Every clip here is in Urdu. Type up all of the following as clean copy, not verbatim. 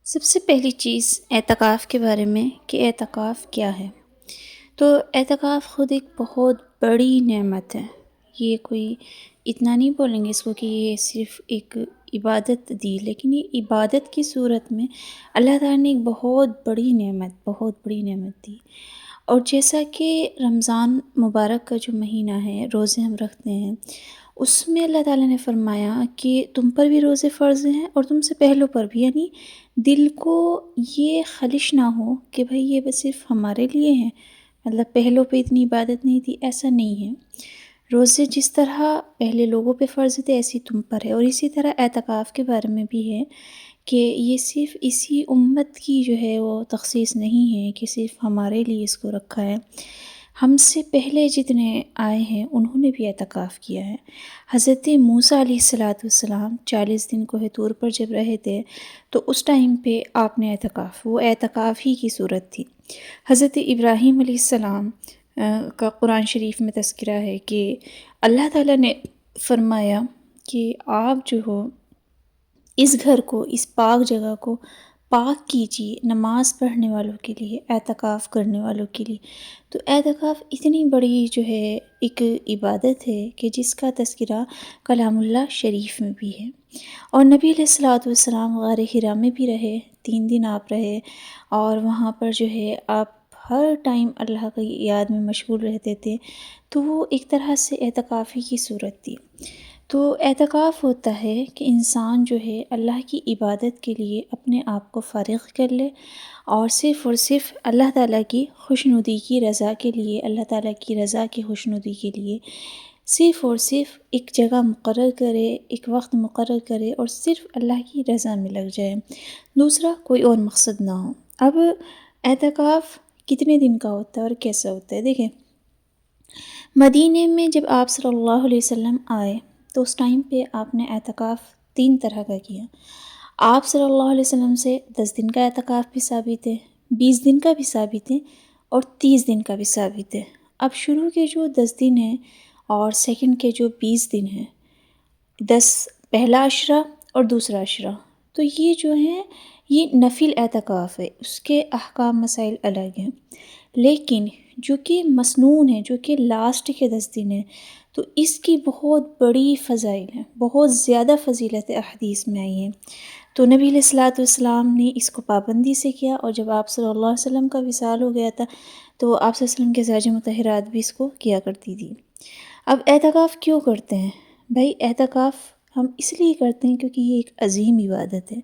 سب سے پہلی چیز اعتکاف کے بارے میں کہ اعتکاف کیا ہے۔ تو اعتکاف خود ایک بہت بڑی نعمت ہے۔ یہ کوئی اتنا نہیں بولیں گے اس کو کہ یہ صرف ایک عبادت دی، لیکن یہ عبادت کی صورت میں اللہ تعالیٰ نے ایک بہت بڑی نعمت دی۔ اور جیسا کہ رمضان مبارک کا جو مہینہ ہے، روزے ہم رکھتے ہیں، اس میں اللہ تعالیٰ نے فرمایا کہ تم پر بھی روزے فرض ہیں اور تم سے پہلوں پر بھی، یعنی دل کو یہ خلش نہ ہو کہ بھئی یہ بس صرف ہمارے لیے ہیں، مطلب پہلوں پہ اتنی عبادت نہیں تھی، ایسا نہیں ہے۔ روزے جس طرح پہلے لوگوں پہ فرض تھے ایسی تم پر ہے، اور اسی طرح اعتکاف کے بارے میں بھی ہے کہ یہ صرف اسی امت کی جو ہے وہ تخصیص نہیں ہے کہ صرف ہمارے لیے اس کو رکھا ہے۔ ہم سے پہلے جتنے آئے ہیں انہوں نے بھی اعتکاف کیا ہے۔ حضرت موسیٰ علیہ السلام 40 دن کوہ طور پر جب رہے تھے تو اس ٹائم پہ آپ نے وہ اعتکاف ہی کی صورت تھی۔ حضرت ابراہیم علیہ السلام کا قرآن شریف میں تذکرہ ہے کہ اللہ تعالیٰ نے فرمایا کہ آپ جو ہو اس گھر کو، اس پاک جگہ کو پاک کیجیے نماز پڑھنے والوں کے لیے، اعتکاف کرنے والوں کے لیے۔ تو اعتکاف اتنی بڑی جو ہے ایک عبادت ہے کہ جس کا تذکرہ کلام اللہ شریف میں بھی ہے۔ اور نبی علیہ السلام غار حرا میں بھی رہے، 3 دن آپ رہے، اور وہاں پر جو ہے آپ ہر ٹائم اللہ کی یاد میں مشغول رہتے تھے، تو وہ ایک طرح سے اعتکاف ہی کی صورت تھی۔ تو اعتکاف ہوتا ہے کہ انسان جو ہے اللہ کی عبادت کے لیے اپنے آپ کو فارغ کر لے، اور صرف اللہ تعالیٰ کی خوشنودی کی رضا کے لیے، اللہ تعالیٰ کی رضا کی خوشنودی کے لیے صرف ایک جگہ مقرر کرے، ایک وقت مقرر کرے، اور صرف اللہ کی رضا میں لگ جائے، دوسرا کوئی اور مقصد نہ ہو۔ اب اعتکاف کتنے دن کا ہوتا ہے اور کیسا ہوتا ہے؟ دیکھیں، مدینے میں جب آپ صلی اللہ علیہ وسلم آئے تو اس ٹائم پہ آپ نے اعتکاف 3 طرح کا کیا۔ آپ صلی اللہ علیہ وسلم سے 10 دن کا اعتکاف بھی ثابت ہے، 20 دن کا بھی ثابت ہے، اور 30 دن کا بھی ثابت ہے۔ اب شروع کے جو 10 دن ہیں اور سیکنڈ کے جو 20 دن ہیں، 10 پہلا عشرہ اور دوسرا عشرہ، تو یہ جو ہیں یہ نفل اعتکاف ہے، اس کے احکام مسائل الگ ہیں۔ لیکن جو کہ مسنون ہے، جو کہ لاسٹ کے 10 دن ہیں، تو اس کی بہت بڑی فضائل ہیں، بہت زیادہ فضیلت احادیث میں آئی ہیں۔ تو نبی علیہ السلام نے اس کو پابندی سے کیا، اور جب آپ صلی اللہ علیہ وسلم کا وصال ہو گیا تھا تو آپ صلی اللہ علیہ وسلم کے ازواج مطہرات بھی اس کو کیا کرتی تھی۔ اب اعتکاف کیوں کرتے ہیں؟ بھائی اعتکاف ہم اس لیے کرتے ہیں کیونکہ یہ ایک عظیم عبادت ہے۔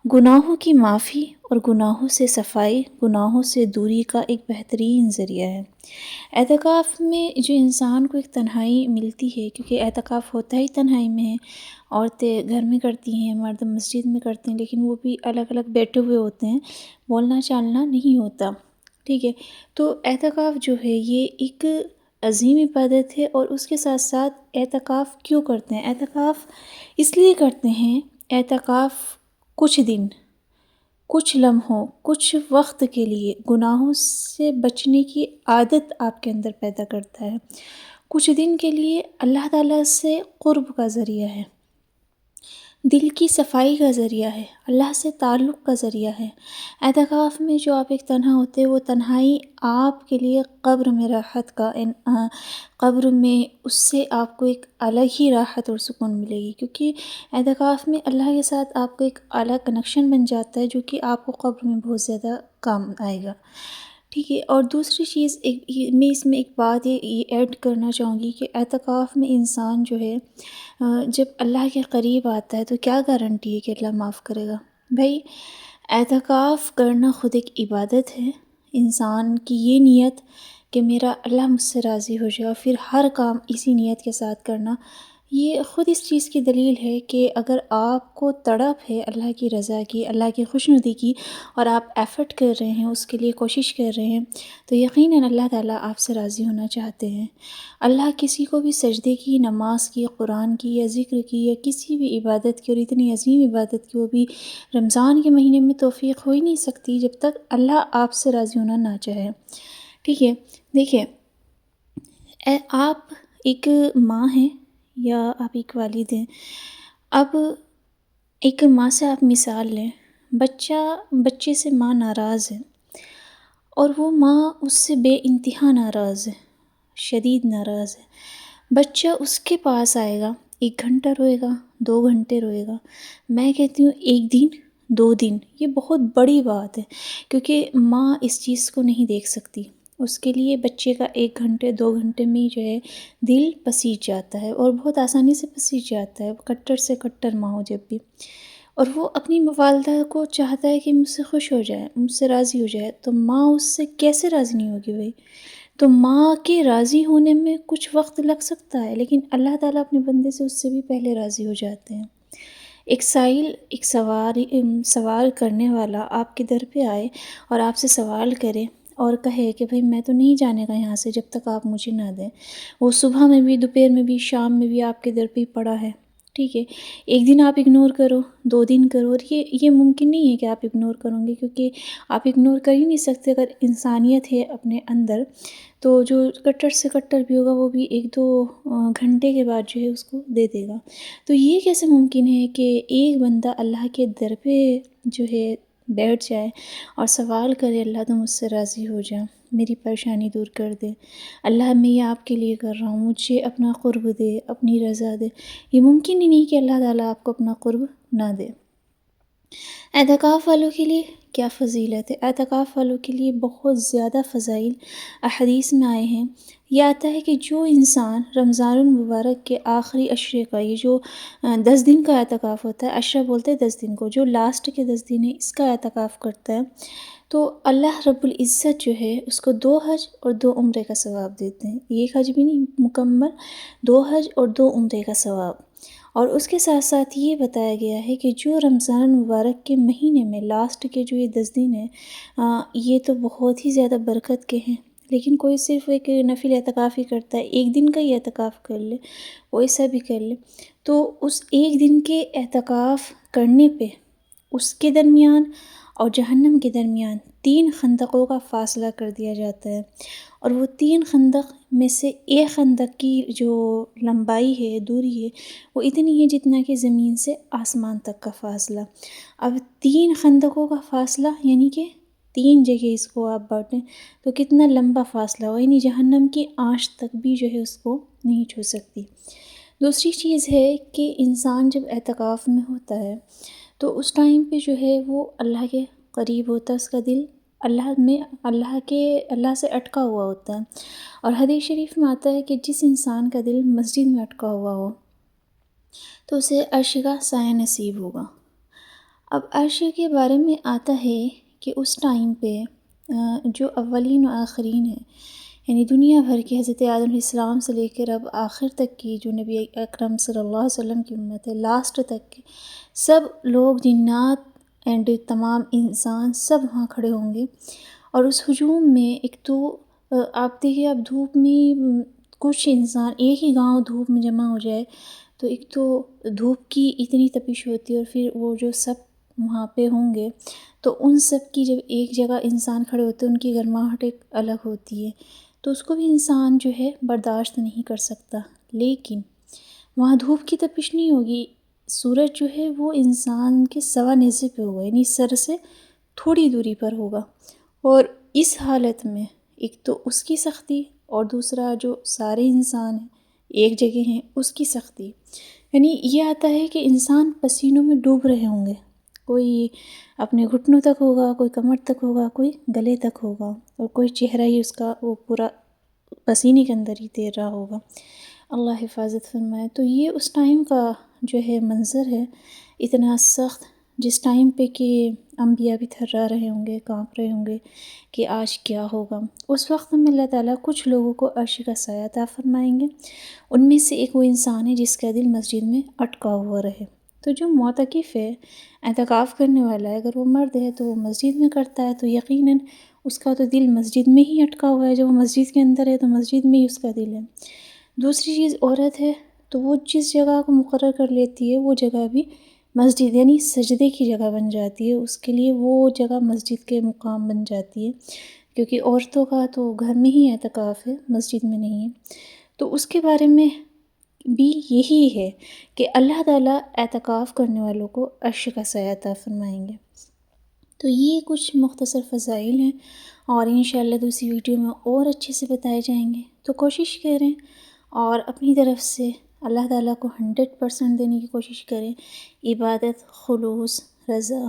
گناہوں کی معافی اور گناہوں سے صفائی، گناہوں سے دوری کا ایک بہترین ذریعہ ہے۔ اعتکاف میں جو انسان کو ایک تنہائی ملتی ہے، کیونکہ اعتکاف ہوتا ہی تنہائی میں ہے، عورتیں گھر میں کرتی ہیں، مرد مسجد میں کرتے ہیں، لیکن وہ بھی الگ الگ بیٹھے ہوئے ہوتے ہیں، بولنا چالنا نہیں ہوتا، ٹھیک ہے۔ تو اعتکاف جو ہے یہ ایک عظیم عبادت ہے، اور اس کے ساتھ ساتھ اعتکاف کیوں کرتے ہیں؟ اعتکاف اس لیے کرتے ہیں، اعتکاف کچھ دن، کچھ لمحوں، کچھ وقت کے لیے گناہوں سے بچنے کی عادت آپ کے اندر پیدا کرتا ہے، کچھ دن کے لیے اللہ تعالیٰ سے قرب کا ذریعہ ہے، دل کی صفائی کا ذریعہ ہے، اللہ سے تعلق کا ذریعہ ہے۔ اعتکاف میں جو آپ ایک تنہا ہوتے ہیں، وہ تنہائی آپ کے لیے قبر میں راحت کا قبر میں اس سے آپ کو ایک الگ ہی راحت اور سکون ملے گی، کیونکہ اعتکاف میں اللہ کے ساتھ آپ کو ایک الگ کنیکشن بن جاتا ہے جو کہ آپ کو قبر میں بہت زیادہ کام آئے گا، ٹھیک ہے۔ اور دوسری چیز میں اس میں ایک بات یہ ایڈ کرنا چاہوں گی کہ اعتکاف میں انسان جو ہے جب اللہ کے قریب آتا ہے تو کیا گارنٹی ہے کہ اللہ معاف کرے گا؟ بھائی اعتکاف کرنا خود ایک عبادت ہے، انسان کی یہ نیت کہ میرا اللہ مجھ سے راضی ہو جائے، اور پھر ہر کام اسی نیت کے ساتھ کرنا، یہ خود اس چیز کی دلیل ہے کہ اگر آپ کو تڑپ ہے اللہ کی رضا کی، اللہ کی خوشنودی کی، اور آپ ایفرٹ کر رہے ہیں، اس کے لیے کوشش کر رہے ہیں، تو یقیناً اللہ تعالیٰ آپ سے راضی ہونا چاہتے ہیں۔ اللہ کسی کو بھی سجدے کی، نماز کی، قرآن کی یا ذکر کی یا کسی بھی عبادت کی، اور اتنی عظیم عبادت کی، وہ بھی رمضان کے مہینے میں توفیق ہو ہی نہیں سکتی جب تک اللہ آپ سے راضی ہونا نہ چاہے، ٹھیک ہے۔ دیکھیں، آپ ایک ماں ہیں یا آپ ایک والد ہیں، اب ایک ماں سے آپ مثال لیں، بچے سے ماں ناراض ہے اور وہ ماں اس سے بے انتہا ناراض ہے، شدید ناراض ہے۔ بچہ اس کے پاس آئے گا، 1 گھنٹہ روئے گا، 2 گھنٹے روئے گا، میں کہتی ہوں 1 دن، 2 دن، یہ بہت بڑی بات ہے، کیونکہ ماں اس چیز کو نہیں دیکھ سکتی۔ اس کے لیے بچے کا 1 گھنٹے 2 گھنٹے میں جو ہے دل پسیج جاتا ہے، اور بہت آسانی سے پسیج جاتا ہے، کٹر سے کٹر ماں ہو جب بھی، اور وہ اپنی والدہ کو چاہتا ہے کہ مجھ سے خوش ہو جائے، مجھ سے راضی ہو جائے، تو ماں اس سے کیسے راضی نہیں ہوگی بھائی؟ تو ماں کے راضی ہونے میں کچھ وقت لگ سکتا ہے، لیکن اللہ تعالیٰ اپنے بندے سے اس سے بھی پہلے راضی ہو جاتے ہیں۔ ایک سائل، ایک سوال کرنے والا آپ کے در پہ آئے اور آپ سے سوال کرے اور کہے کہ بھئی میں تو نہیں جانے گا یہاں سے جب تک آپ مجھے نہ دیں، وہ صبح میں بھی، دوپہر میں بھی، شام میں بھی آپ کے در پہ ہی پڑا ہے، ٹھیک ہے، 1 دن آپ اگنور کرو، 2 دن کرو، اور یہ ممکن نہیں ہے کہ آپ اگنور کرو گے، کیونکہ آپ اگنور کر ہی نہیں سکتے۔ اگر انسانیت ہے اپنے اندر تو جو کٹر سے کٹر بھی ہوگا وہ بھی 1-2 گھنٹے کے بعد جو ہے اس کو دے دے گا۔ تو یہ کیسے ممکن ہے کہ ایک بندہ اللہ کے در پہ جو ہے بیٹھ جائے اور سوال کرے، اللہ تو مجھ سے راضی ہو جا، میری پریشانی دور کر دے، اللہ میں یہ آپ کے لیے کر رہا ہوں، مجھے اپنا قرب دے، اپنی رضا دے۔ یہ ممکن ہی نہیں کہ اللہ تعالیٰ آپ کو اپنا قرب نہ دے۔ اعتکاف والوں کے لیے کیا فضیلت ہے؟ اعتکاف والوں کے لیے بہت زیادہ فضائل احادیث میں آئے ہیں۔ یہ آتا ہے کہ جو انسان رمضان المبارک کے آخری عشرے کا، یہ جو 10 دن کا اعتکاف ہوتا ہے، عشرہ بولتے ہیں 10 دن کو، جو لاسٹ کے 10 دن ہیں اس کا اعتکاف کرتا ہے، تو اللہ رب العزت جو ہے اس کو 2 حج اور 2 عمرے کا ثواب دیتے ہیں۔ 1 حج بھی نہیں، مکمل 2 حج اور 2 عمرے کا ثواب۔ اور اس کے ساتھ ساتھ یہ بتایا گیا ہے کہ جو رمضان مبارک کے مہینے میں لاسٹ کے جو یہ 10 دن ہیں، یہ تو بہت ہی زیادہ برکت کے ہیں، لیکن کوئی صرف ایک نفل اعتکاف ہی کرتا ہے، 1 دن کا ہی اعتکاف کر لے، وہ ایسا بھی کر لے، تو اس 1 دن کے اعتکاف کرنے پہ اس کے درمیان اور جہنم کے درمیان 3 خندقوں کا فاصلہ کر دیا جاتا ہے، اور وہ 3 خندق میں سے ایک خندق کی جو لمبائی ہے، دوری ہے، وہ اتنی ہے جتنا کہ زمین سے آسمان تک کا فاصلہ۔ اب 3 خندقوں کا فاصلہ یعنی کہ 3 جگہ اس کو آپ بانٹیں تو کتنا لمبا فاصلہ ہو، یعنی جہنم کی آنچ تک بھی جو ہے اس کو نہیں چھو سکتی۔ دوسری چیز ہے کہ انسان جب اعتکاف میں ہوتا ہے تو اس ٹائم پہ جو ہے وہ اللہ کے قریب ہوتا ہے، اس کا دل اللہ سے اٹکا ہوا ہوتا ہے، اور حدیث شریف میں آتا ہے کہ جس انسان کا دل مسجد میں اٹکا ہوا ہو تو اسے عرش کا سایہ نصیب ہوگا۔ اب عرش کے بارے میں آتا ہے کہ اس ٹائم پہ جو اولین و آخرین ہیں، یعنی دنیا بھر کے حضرت آدم علیہ السلام سے لے کر اب آخر تک کی جو نبی اکرم صلی اللہ علیہ وسلم کی امت ہے، لاسٹ تک کے سب لوگ، جنات اینڈ تمام انسان سب وہاں کھڑے ہوں گے، اور اس ہجوم میں ایک تو آپ دیکھیے، آپ دھوپ میں کچھ انسان ایک ہی گاؤں دھوپ میں جمع ہو جائے تو ایک تو دھوپ کی اتنی تپش ہوتی ہے، اور پھر وہ جو سب وہاں پہ ہوں گے تو ان سب کی جب ایک جگہ انسان کھڑے ہوتے ہیں ان کی گرماہٹ ایک الگ ہوتی ہے، تو اس کو بھی انسان جو ہے برداشت نہیں کر سکتا۔ لیکن وہاں دھوپ کی تپش نہیں ہوگی، سورج جو ہے وہ انسان کے سوا نیزے پہ ہوگا، یعنی سر سے تھوڑی دوری پر ہوگا، اور اس حالت میں ایک تو اس کی سختی، اور دوسرا جو سارے انسان ہیں ایک جگہ ہیں اس کی سختی، یعنی یہ آتا ہے کہ انسان پسینوں میں ڈوب رہے ہوں گے، کوئی اپنے گھٹنوں تک ہوگا، کوئی کمر تک ہوگا، کوئی گلے تک ہوگا، اور کوئی چہرہ ہی اس کا وہ پورا پسینے کے اندر ہی تیر رہا ہوگا، اللہ حفاظت فرمائے۔ تو یہ اس ٹائم کا جو ہے منظر ہے اتنا سخت، جس ٹائم پہ کہ انبیاء بھی تھرا رہے ہوں گے، کانپ رہے ہوں گے کہ آج کیا ہوگا۔ اس وقت میں اللہ تعالیٰ کچھ لوگوں کو عرش کا سایہ عطا فرمائیں گے، ان میں سے ایک وہ انسان ہے جس کا دل مسجد میں اٹکا ہوا رہے۔ تو جو معتکف ہے، اعتکاف کرنے والا ہے، اگر وہ مرد ہے تو وہ مسجد میں کرتا ہے تو یقیناً اس کا تو دل مسجد میں ہی اٹکا ہوا ہے، جب وہ مسجد کے اندر ہے تو مسجد میں ہی اس کا دل ہے۔ دوسری چیز، عورت ہے تو وہ جس جگہ کو مقرر کر لیتی ہے وہ جگہ بھی مسجد، یعنی سجدے کی جگہ بن جاتی ہے، اس کے لیے وہ جگہ مسجد کے مقام بن جاتی ہے، کیونکہ عورتوں کا تو گھر میں ہی اعتکاف ہے، مسجد میں نہیں ہے۔ تو اس کے بارے میں بھی یہی ہے کہ اللہ تعالیٰ اعتکاف کرنے والوں کو عرش کا سایہ عطا فرمائیں گے۔ تو یہ کچھ مختصر فضائل ہیں، اور انشاءاللہ دوسری ویڈیو میں اور اچھے سے بتائے جائیں گے۔ تو کوشش کریں اور اپنی طرف سے اللہ تعالیٰ کو 100% دینے کی کوشش کریں، عبادت، خلوص، رضا